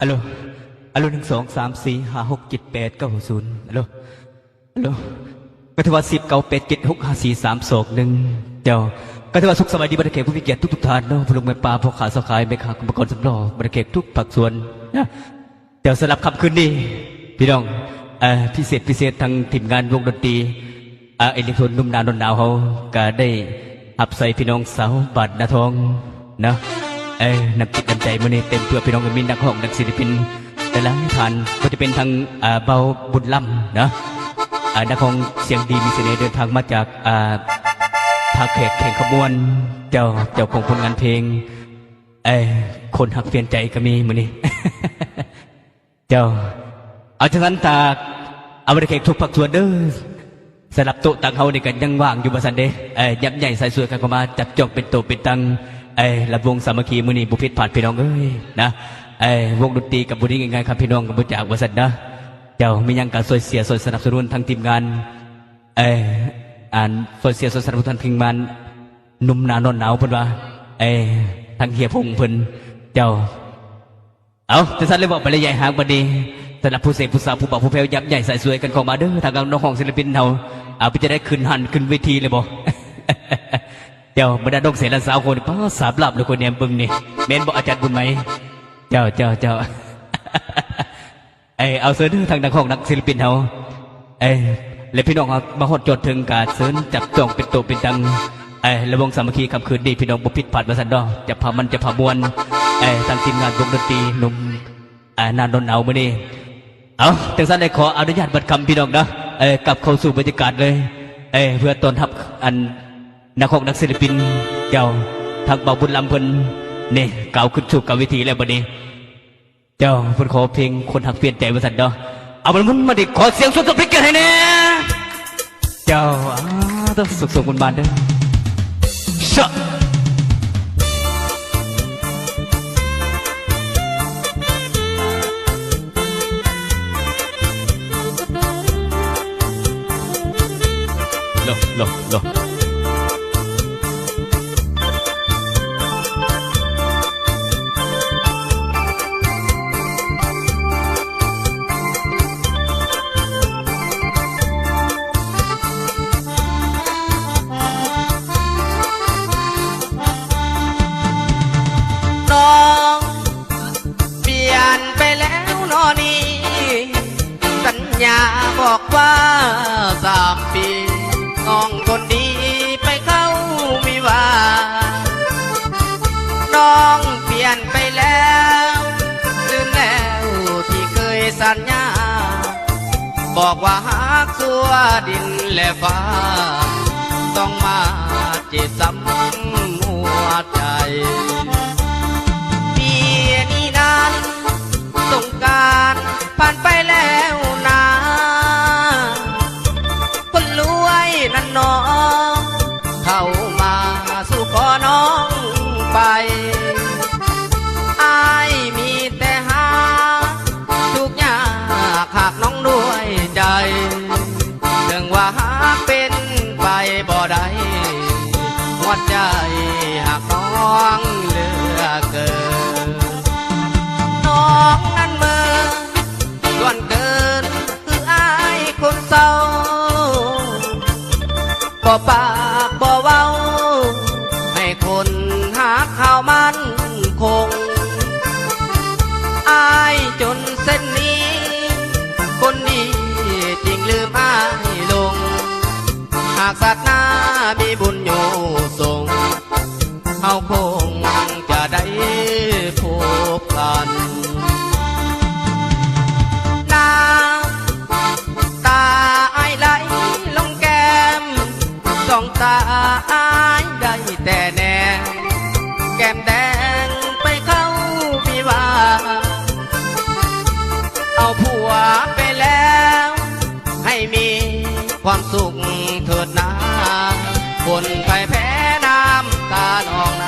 อัลโหล1 2 3 4 5 6 7 8 9 0อัลโหลก็ถือว่า10 9 8 7 6 5 4 3 2 1เจ้าก็ถือว่าสุขสบายดีบรรดาเขกผู้มีเกียรติทุกท่านเนาะพลุงแม่ปลาพ่อขาสะขายแม่ค้ากรรมกรสำรองบรรดาเขกทุกภาคส่วนนะเดี๋ยวสำหรับค่ำคืนนี้พี่น้องพิเศษทางทีมงานวงดนตรีเอลิโทนนุ่มนานนาวเขาก็ได้หับใส่พี่น้องสาวบาดนาทองนะน้ำจิตน้ำใจมื้อนี้เต็มเพื่อพี่น้องกันมีนักร้องนักศิลปินแต่ละท่านก็จะเป็นทางเบาบุญล่ำนะนักร้องเสียงดีมีเสน่ห์เดินทางมาจากภาคแขกแข่งขบวนเจ้าของผลงานเพลงคนหักเปลี่ยนใจก็มีมื้อนี้ เจ้าเอาฉะนั้นตาเอาบริเขกทุกภาคส่วนเด้อสลับโต๊ะตังเฮานี่กันยังว่างอยู่บ่ซันเด้ยับใหญ่ใส่สวยกันเข้ามาจับจองเป็นโต๊ะเป็นตังระวงสามัคคีมื้อนี้บุพิษผ่านพี่น้องเอ้ยนะวงดนตรีกับบุรีง่ายๆครับพี่น้องกับบุจากบ่ซันนะเจ้ามียังการช่วยเสียช่วยสนับสนุนทางทีมงานช่วยเสียช่วยสนับสนุนทางทีมงานหนุ่มหนานอนหนาวเพิ่นว่าทางเฮียพงเพิ่นเจ้าเอาแต่ท่านเลยบอกไปเลยใหญ่หางบัดนี้สำหรับผู้เสพผู้สาวผู้บ่าวผู้แพ้วยับใหญ่ใส่สวยกันเข้ามาเด้อทางน้องของศิลปินเฮาไปจะได้ขึ้นหันขึ้นเวทีเลยบ่ เดี๋ยวบรรดาดงเสนาสาวคนป้าสาบลับเลยคนเนี่ยบึงนี่เม้นบอกอาจารย์บุญไหมเจ้า เอาเสนอทางนักของนักศิลปินเฮาและพี่น้องมาฮอดจดถึงการเสนจับจองเป็นตัวเป็นตังระวงสามัคคีคำคืนดีพี่น้องบุพิษผัดมาสันดอจะพามันจะพามวลทางทีมงานวงดนตรีหนุ่มนานนเอามื่อนี้เอาแต่สั้นได้ขออนุญาตบัดคำพี่น้องนะกลับเข้าสู่บรรยากาศเลยเพื่อต้อนรับนักของนักศิลปินเจ้าทางเบาบุญลำเพิ่นนี่เก่าขึ้นสู่กับวิธีแล้วบัดนี้เจ้าเพิ่นขอเพลงคนหักเปลี่ยนใจมาสันดอเอามันมาดิขอเสียงสุดๆพลิกกันให้แน่เจ้าต้องสุขๆบนบานเด้อชะโลบอกว่า3 ปีน้องคนดีไปเข้าวิวาน้องเปลี่ยนไปแล้วลืมแล้วที่เคยสัญญาบอกว่าหากสัวดินและฟ้าต้องมาเจ็บซ้ำหัวใจปีนี้นั้นสงกรานต์ผ่านไปแล้วนะคนรวยนั่นน้องเข้ามาสู่ขอน้องไปอายมีแต่หาทุกอย่างหากน้องด้วยใจเรื่องว่าหากเป็นไปบ่ได้หัวใจหากน้องเหลือเกินน้องนั้นเมื่อส่วนเกินคืออายคนเศร้าบ่ปากบ่เว้าให้คนหาข่าวมันคงอายจนเส้นนี้คนดีจริงลืมอายลงหากสักหน้ามีบุญอยู่ส่งเฮาคงจะได้พบกันน้ำตาอายไหลลงแก้มสองตาอายได้แต่แนมแก้มแดงไปเข้าวิวาเอาผัวไปแล้วให้มีความสุขเถิดนาคนไปแพ้น้ำตาหนองนา